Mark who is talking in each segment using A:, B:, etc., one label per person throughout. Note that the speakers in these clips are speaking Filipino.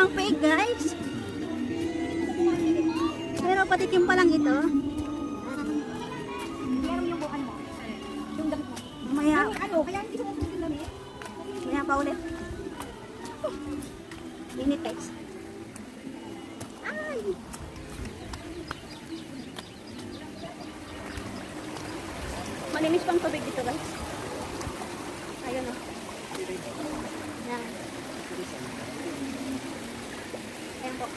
A: pang fake, guys. Pero patikim pa lang ito.
B: Meron yung bukan mo. Yung damit mo.
A: Mamaya,
B: Ano, kaya hindi ko yung damit.
A: mamaya pa ulit. Init, guys. Ay! Malinis pang tubig dito, guys. Ayun, oh. Yan. Ayan po.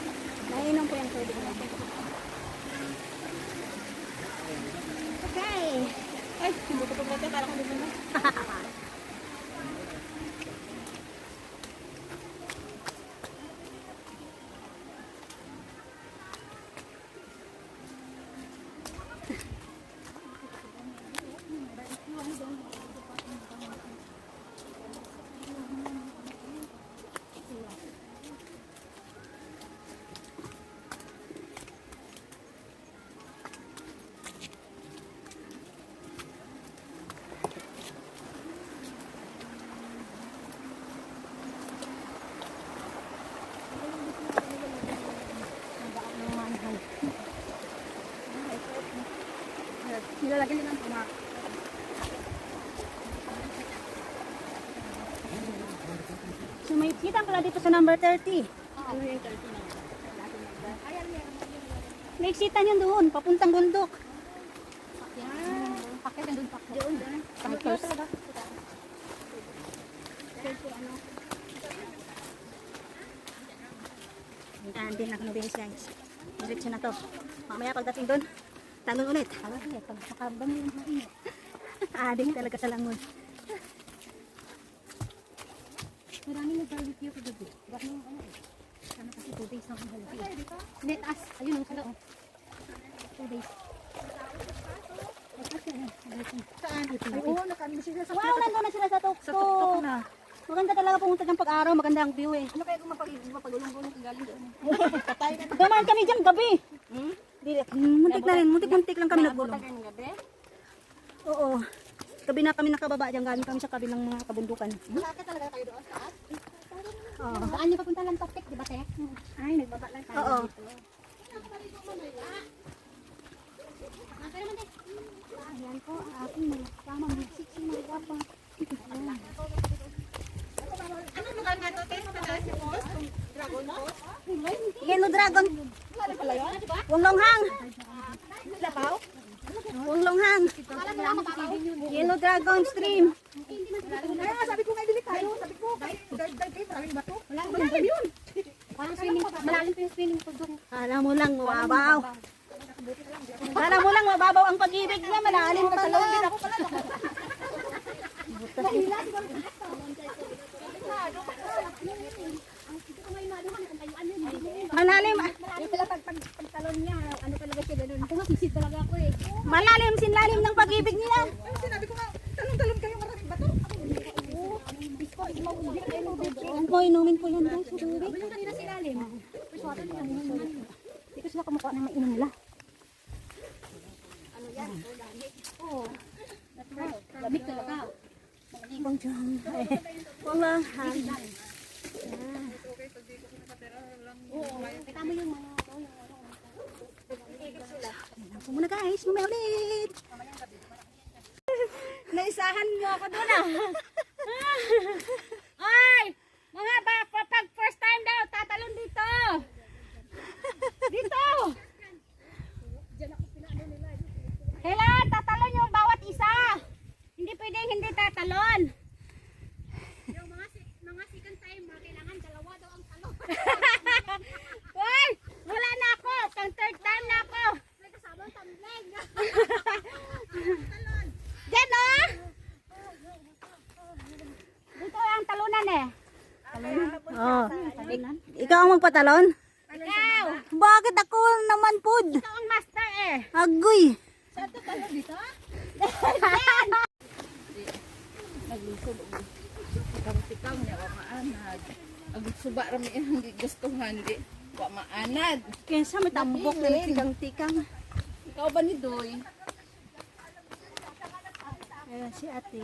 A: Nainom po yung tubig natin. Okay. Ay, sumutupag natin. Parang kung naman.
B: Nilalagyan din ng tumak.
A: So may kita pala dito sa number 30.
B: Ano yung 30 na?
A: May exita niyan doon, papuntang bundok.
B: Yan. Pakit yan doon. Doon.
A: Cycles. Hintaan din ako nabihis, guys. Diretso na to. Mamaya pagdating doon, tanong ulit.
B: Ano ulit? Pag makabang yung mainit.
A: Ading talaga sa langon.
B: Maraming nag-barbecue ko gabi. Bakit yung ano eh? Sana kasi 2 days na ang barbecue. Hindi, taas. Ayun ang sala. 2 days. Saan? Ay, oo, nakami sila sa
A: Wow, nandun na sila sa tuktok.
B: Sa tuktok na.
A: Maganda talaga pumunta ng pag-araw, maganda ang view eh.
B: Ano kaya kung mapagulong-gulong kung galing doon? Patay ka na.
A: Dumaan kami dyan gabi. Muntik na rin, muntik lang kami nagulong.
B: Nabutan kayo ng gabi?
A: Oo. Gabi na kami nakababa dyan, galing kami sa kabilang mga kabundukan.
B: Malaki talaga kayo doon sa taas?
A: Oo.
B: Saan niyo papunta lang topik, di ba, te? Ay, nagbaba lang tayo
A: Oo.
B: dito. Ayan po, ang aking mga kasama, mga siksi, mga gapa. Ano lugar na ito, te? Sa post? Dragon post?
A: Yellow Dragon.
B: Ano pala yun?
A: Wonglonghang.
B: Labaw?
A: Wonglonghang.
B: Alam mo lang, mababaw.
A: Yellow Dragon Stream.
B: Kaya nga, sabi ko nga, dili tayo. Sabi ko, dive kayo, maraming bato. Malalim yun. Parang swimming, malalim pa yung swimming pool doon.
A: Alam mo lang, mababaw. Alam mo lang, mababaw ang pag-ibig niya, malalim pa lang.
B: Ako pala,
A: Malalim,
B: Yung pala pagtalon niya, ano talaga siya ganun. Ako nga sisid talaga ako eh.
A: malalim, sinlalim ng pag-ibig niya.
B: Sinabi ko nga, talon-talon kayo maraming bato. Bisko, mauubik kayo ng bebe.
A: Ang ko, inumin ko yan guys. Tubig.
B: Sabi nung kanina silalim. Pwede nila inumin.
A: Hindi ko sila kumukuha ng mainom nila.
B: Ano yan? Oo. Natural. Lamig talaga.
A: Ibang dyan. Wala.
B: Oo. Kita mo yung mga
A: Ako muna guys, mamaya ulit. Naisahan mo ako doon ah. Ay! Mga pag first time daw, tatalon dito. Dito. Kailangan tatalon yung bawat isa. Hindi pwedeng hindi tatalon.
B: yung mga second time, kailangan dalawa daw ang talon.
A: Uy! Wala na ako. Pang third time na ako.
B: May kasamang tumbling.
A: Diyan oh! Dito ang talunan eh. Oh. Ikaw ang magpatalon? Ikaw! Bakit ako naman pod? Ikaw ang master eh. Agoy!
B: Saan ito talon dito?
C: Naglusod og tikaw niya wa maanad. Ang suba rami hindi gustuhan di wa maanad.
A: Kesa may tambok na nagtikang-tikang.
C: Ikaw ba ni Doy?
A: Ayan si ate.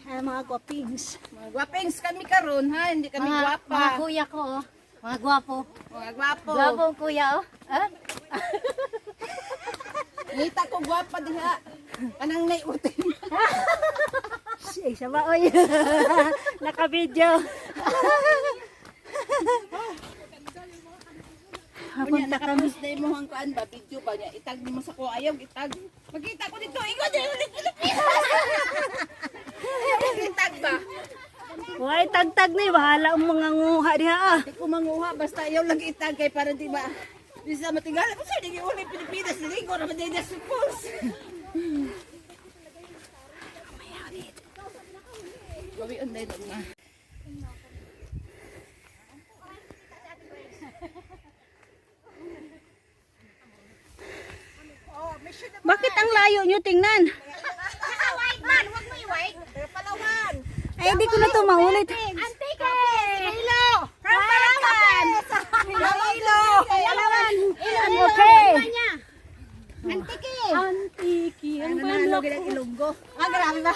A: Ayan mga gwapings.
C: Mga gwapings kami karon ha, hindi kami gwapa.
B: Mga kuya ko, oh. Mga gwapo.
C: Mga gwapo.
B: Gwapo ang kuya, oh. Ah?
C: Ngita ko gwapa diha. Anang naiutin.
A: Ay, sama oy. Naka-video.
C: Kunya
A: Papunta kami.
C: nakapos na mo ang kuan ba video ba niya. Itag mo sa ko ayaw itag. Magkita ko dito. Ingon di ulit Pilipinas. Itag ba?
A: Huwag tagtag ni. Bahala ang mga nguha diha ah.
C: Di ko manguha basta ayaw lang itag kay para di ba. Bisa matingala ko sa di ulit Pilipinas. Dili ko ra madayda sa pulse. Bawi unday na nga.
A: Bakit ang layo nyo tingnan?
B: White man, huwag mo i-white.
C: Palawan.
A: Ay, hindi ko na to maulit.
B: Antike!
C: Ilo.
B: From Palawan!
C: Ilo.
B: Palawan!
A: Okay.
B: Antike!
A: Antiki.
C: Ano na login ang Ilonggo.
B: Grabe ba?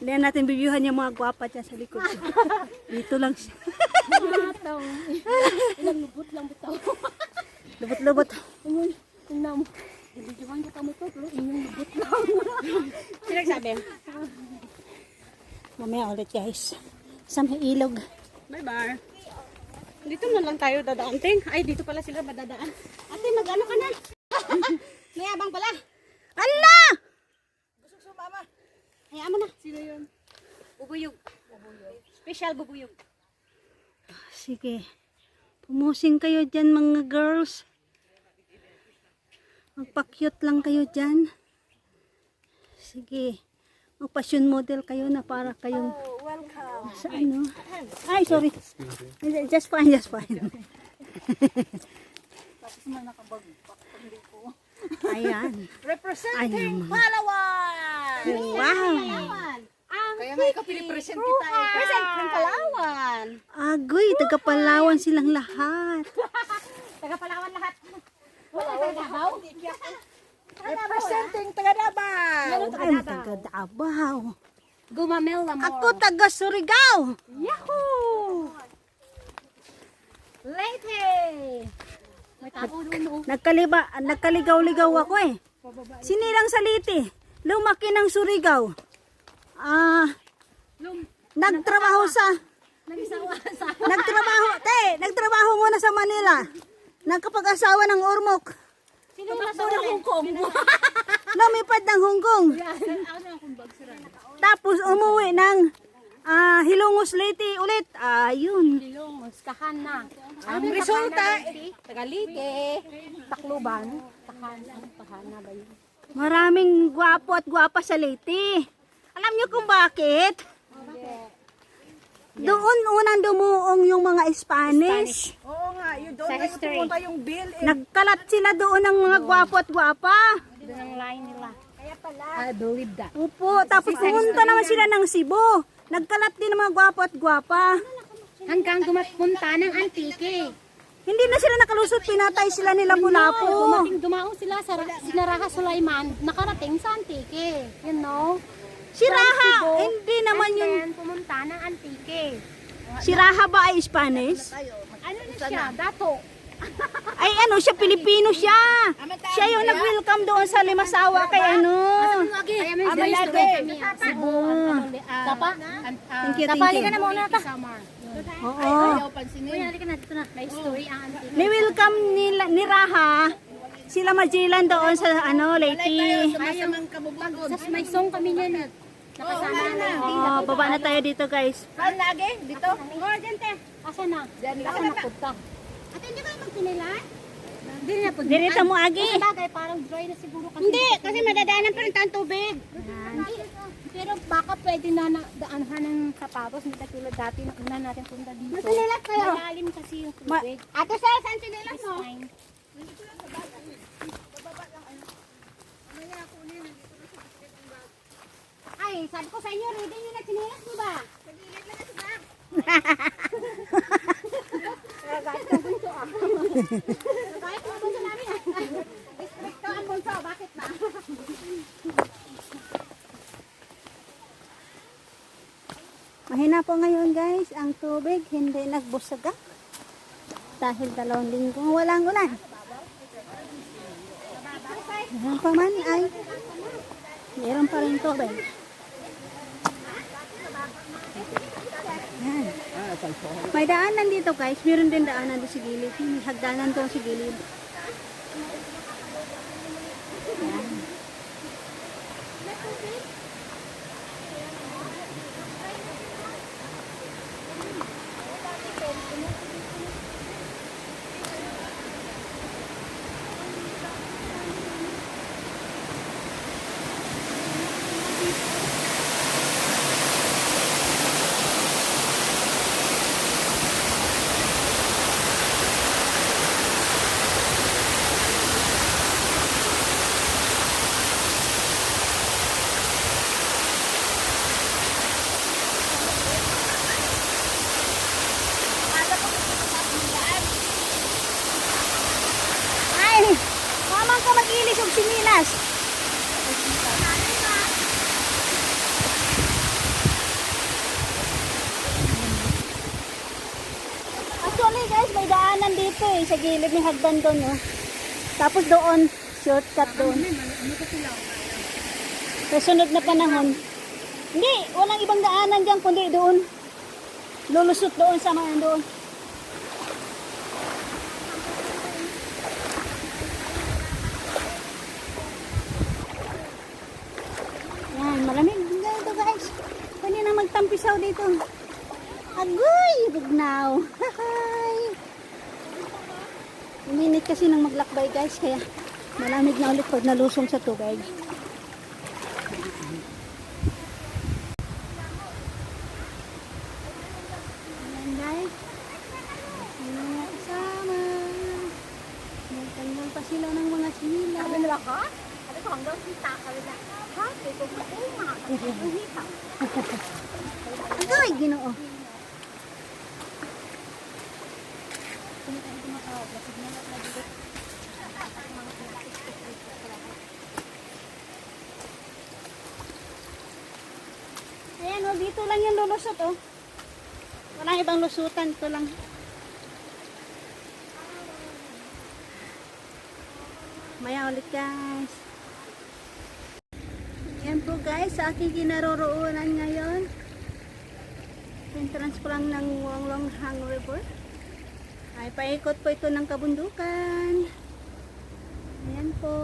A: Hindi natin bibyuhan yung mga gwapa dyan sa likod. Dito lang siya.
B: Ilang lubot lang bitaw.
A: Lubot-lubot.
B: Tingnan mo. Bibidyohan ko kami ko, pero inyong lubot lang.
A: Sino nagsabi? Mamaya ulit guys. Sa may ilog.
B: Bye-bye. Dito na lang tayo dadaan, Ting. Ay, dito pala sila madadaan. Ate, mag-ano ka na? May abang pala.
A: Ala!
C: Gusto sumama.
B: Hayaan mo na. Sino yun? Bubuyog. Special bubuyog.
A: Sige. Pumusing kayo dyan mga girls. Magpa-cute lang kayo dyan. Sige. Magpa-fashion model kayo na para kayong sa ano. Ay, sorry. Just fine, just fine. Ayan.
C: Representing
A: Ayan.
C: Palawan.
A: Wow.
C: Kaya nga ikaw pinipresent kita eh.
B: Present ng Palawan.
A: Agoy, taga Palawan silang lahat.
B: Taga Palawan lahat. Taga Davao.
C: Representing taga Davao.
A: Ay, taga Davao.
B: Gumamel na mo.
A: Ako taga Surigao.
B: Yahoo! Lady! May tao doon.
A: Nagkaligaw-ligaw ako eh. Sinilang Saliti. Lumaki ng Surigao. Nagtrabaho nagtrabaho muna sa Manila. Nagkapag-asawa ng Ormoc.
B: Sino yung nasa Hong Kong?
A: Lumipad ng Hong Kong. Tapos umuwi ng Hilongos Leyte ulit. Ayun.
B: Hilongos, Kahana.
C: Ang resulta,
B: Tagalite, Tacloban, Kahana ba yun?
A: Maraming gwapo at gwapa sa Leyte. Alam niyo kung bakit? Doon unang dumuong yung mga Spanish.
C: oo nga, yun doon
B: Sa
C: kayo
B: history.
C: pumunta yung bill eh.
A: Nagkalat sila doon ng mga gwapo at gwapa.
B: Doon ang line nila. I believe that.
A: Opo, tapos pumunta naman sila ng Cebu. Nagkalat din ng mga gwapo at gwapa.
B: Hanggang dumapunta ng Antique.
A: Hindi na sila nakalusot, pinatay sila nila Lapu-Lapu.
B: Dumaong sila sa Sinaraha Sulaiman, nakarating sa Antique. You know?
A: Si Raha, hindi naman yun.
B: And then, pumunta ng Antique.
A: Si Raha ba ay Spanish?
B: Ano na siya? Dato.
A: Ay ano, siya Pilipino siya. Siya yung nag-welcome doon sa Limasawa kay ano.
B: Kaya may history kami. Cebu. Sapa?
A: Thank you,
B: Kapali
A: thank
B: ka na
A: you.
B: muna ta.
A: Oo.
C: Ayaw pansinin.
B: Uy, halika na dito na. May story ang Antique.
A: May welcome ni Raha. Sila Magellan doon sa ano, Leyte.
C: Masamang kabubagod.
B: Sa may song kami niyan. Nakasama na.
A: Oh, baba na tayo dito, guys.
C: Saan lagi? Dito?
B: Oh, dyan te. Asa na? Asa na punta? Ate, hindi kayo magtinilan? Hindi na po.
A: Dirito mo, Agi.
B: Sa bagay, parang dry na siguro kasi. Hindi, kasi madadaanan pa rin tayong tubig. Pero baka pwede na daanhan ng sapatos. Hindi tulad dati na una natin punta dito. Matinilas kayo? Malalim kasi yung tubig. Ate, sir, saan tinilas mo? Ay, sabi ko sa inyo, ready nyo na tinilas mo ba? Nagilid lang sa bag. Kahit ang bunso Kahit ang bunso namin. District ang bunso, bakit ba?
A: Sana po ngayon guys, ang tubig hindi nagbusaga. Dahil 2 linggo walang ulan. Ngayon pa man ay meron pa rin tubig. Yan. May daanan dito guys. Meron din daanan doon sa gilid. May hagdanan doon sa gilid. Yan. Ay, mamang ka mag-ilis og sinilas. Actually guys, may daanan dito eh. Sa gilid may hagdan doon. Oh. Tapos doon, shortcut doon. Sa sunod na panahon. Hindi, walang ibang daanan dyan kundi doon. Lulusot doon sa mga doon. Yan, malamig dito guys. Pwede na magtampisaw dito. Agoy, bugnaw. Hi. Uminit kasi nang maglakbay guys, kaya malamig na ulit pag nalusong sa tubig. Ayan guys. Yung mga kasama. Nagtanggal pa sila ng mga sinila.
B: Kabila ka? Sabi ko hanggang kita. Kabila. Ha? Ito ko po nga. Ito hita.
A: Agoy, Ginoo. Ayan o, dito lang yung lulusot o. Walang ibang lusutan, ito lang. Maya ulit guys. Ayan po guys, sa aking kinaroroonan ngayon. Entrance po lang ng Wonglonghang River. Ay, paikot po ito ng kabundukan. Ayan po.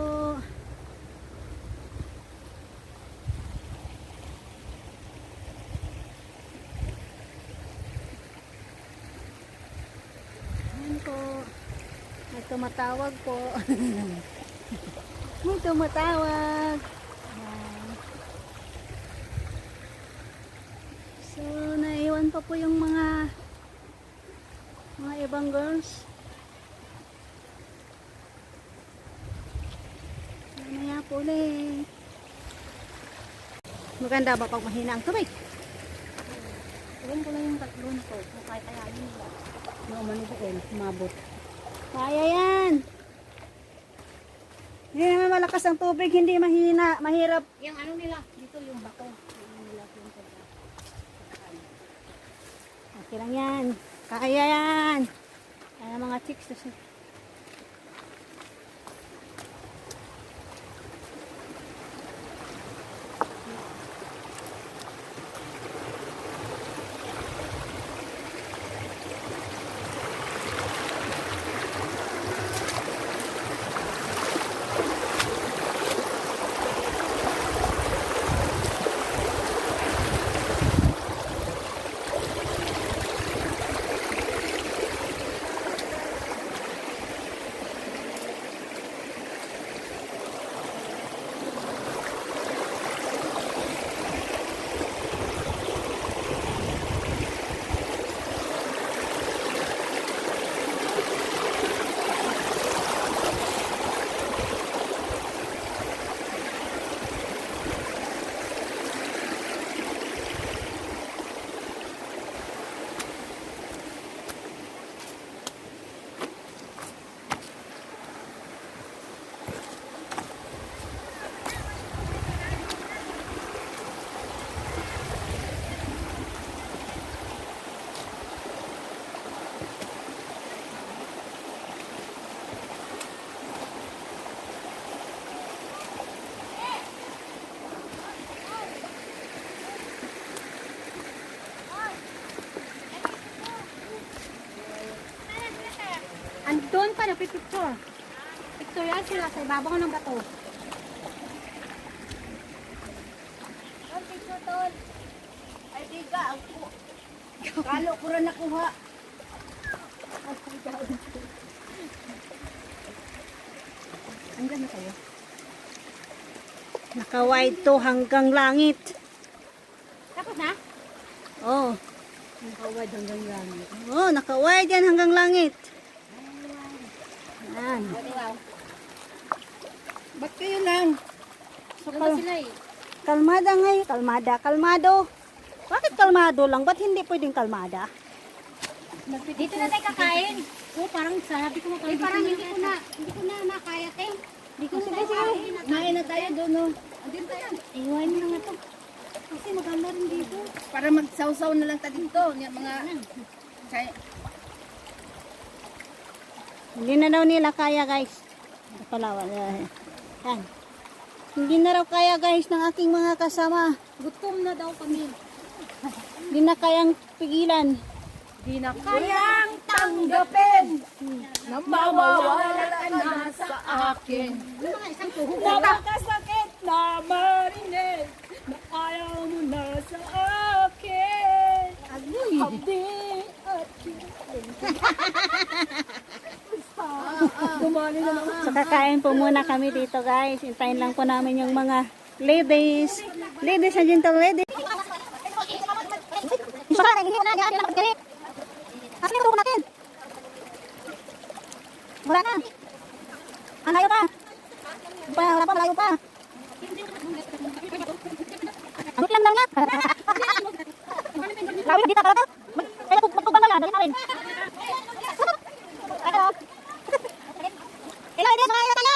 A: Ayan po. May tumatawag po. May tumatawag. Ayan. So, naiwan pa po yung mga ibang girls. Mamaya po ulit. Maganda ba pag mahina ang tubig?
B: Iwan ko lang yung tatlon ko. Kung kaya kayanin nila.
A: Yung manubuin, mabot. Kaya yan. Hindi naman malakas ang tubig, hindi mahina, mahirap.
B: Yung ano nila, dito yung bako. Yung nila yung pagka.
A: Okay lang yan. Kaya yan. Kaya mga chicks.
B: picture. Picture yan sila sa ibabaw ng bato. Ang picture tol.
C: Ay, di ka. Kalo ko rin nakuha. Hanggang na kayo.
A: Naka-wide to hanggang langit.
B: Tapos na?
A: Oh.
C: Nakawad hanggang langit.
A: Oh, naka-wide yan hanggang langit. Yan.
B: Wow.
C: Ba't kayo lang?
B: Ano ba sila eh?
A: Kalmada ngayon. Kalmada. Kalmado. Bakit kalmado lang? Ba't hindi pwedeng kalmada?
B: Dito na tayo kakain. Oh, parang sabi ko makain. Parang hindi ko na makaya tayo. Hindi ko na kakain.
C: Nain na tayo doon, no?
B: Andun tayo. Iwan mo na nga to. Kasi maganda rin dito.
C: Para magsawsaw na lang tayo dito. Yung mga...
A: Hindi na daw nila kaya, guys. Palawan. Yan. Hindi na raw kaya, guys, ng aking mga kasama.
B: Gutom na daw kami.
A: Hindi na kayang pigilan.
C: Di na kayang tanggapin na mawawala ka na sa akin.
B: Yung mga isang tuhog.
C: Napakasakit na marinig na ayaw mo na sa akin.
B: Agoy.
C: Abdi at Dumali na naman.
A: So, kakain po muna kami dito, guys. Hintayin lang po namin yung mga ladies. Ladies and gentle ladies. Isa ka, hindi mo na natin napagdali. Asan yung tubo natin? Wala na. Ang layo pa. Wala pa, malayo pa. Abot lang nga. Lawi, dito talaga. Kaya magtugang na lang, dali na rin. Hello, hindi sa kaya tayo.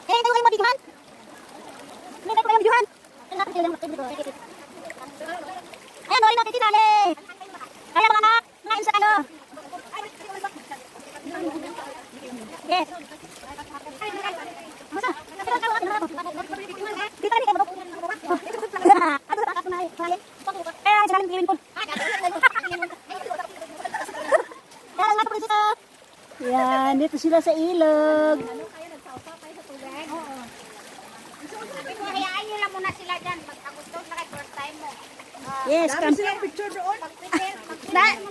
A: Kaya tayo kayong mabiguhan. Hindi tayo kayong mabiguhan. Ayan, orin natin sinali. Kaya mga anak, ngayon sa kayo. Yes. Masa? Dito rin kayo mabok. Aduh, tak aku naik. Jangan kirim pun. Yan, dito sila sa ilog.
B: Hayaan nyo lang muna sila dyan. Pag ako doon na first time mo.
A: Yes,
C: Dami silang picture doon.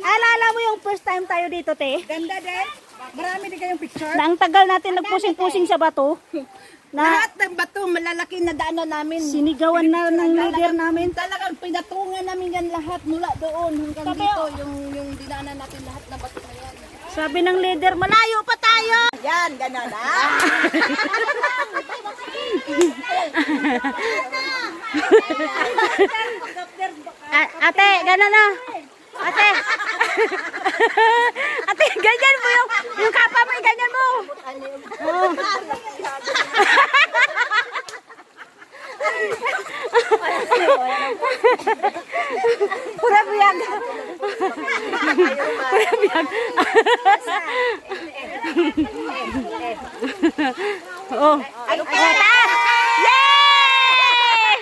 A: alala mo yung first time tayo dito, te?
C: Ganda din. Marami din kayong picture.
A: Na ang tagal natin nagpusing-pusing sa bato. Na
C: Lahat ng bato, malalaki na daanan namin.
A: sinigawan na ng leader namin.
C: Talagang pinatungan namin yan lahat mula doon hanggang dito. Yung dinaanan natin lahat na bato na yan.
A: Sabi ng leader, malayo pa tayo.
C: Yan, gano'n na.
A: Ate, gano'n na. Ate. Ate, ganyan mo yung kapa mo, ganyan mo. Oh. Pura biyag. Pura biyag. Oh. Taas! Yay!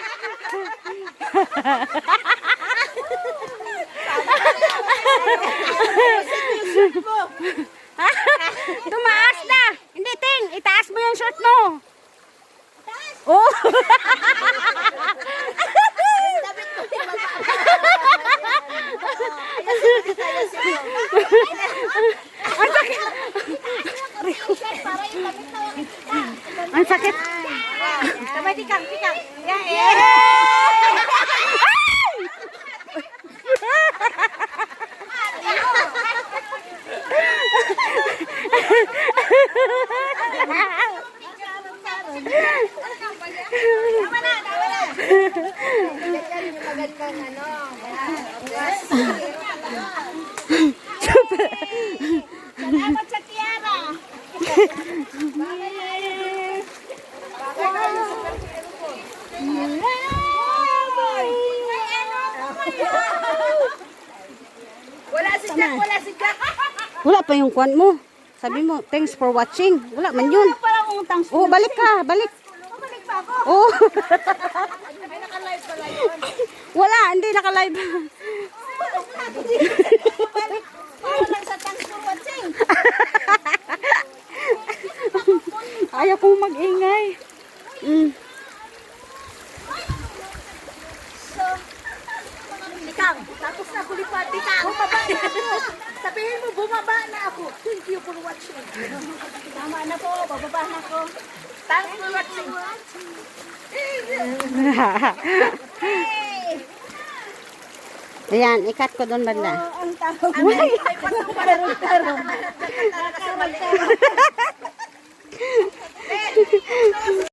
A: Tumaas na! Hindi, Ting! Itaas mo yung short mo! Oh! Ang sakit! Ang sakit!
B: Sabay tikang. Salamat sa tiara.
C: Wala si Jack, wala si Jack.
A: Wala pa yung kwan mo. Sabi mo, thanks for watching. Wala man yun.
B: Parang utang.
A: Oh, balik ka. Balik.
B: Bumalik pa ako.
A: Oh.
B: May naka-live pala yun.
A: Wala, hindi naka-live.
B: Parang lang sa thanks for watching.
A: mag-ingay. Mm.
B: Tikang, tapos na kulipat, Tikang. Bumaba na ako. Sabihin mo, bumaba na ako. Thank you for watching. Tama na po, bababa na ako. Thanks for watching.
A: Ayan, ikat ko doon banda.
B: Ang tao. Ay, tarong-tarong.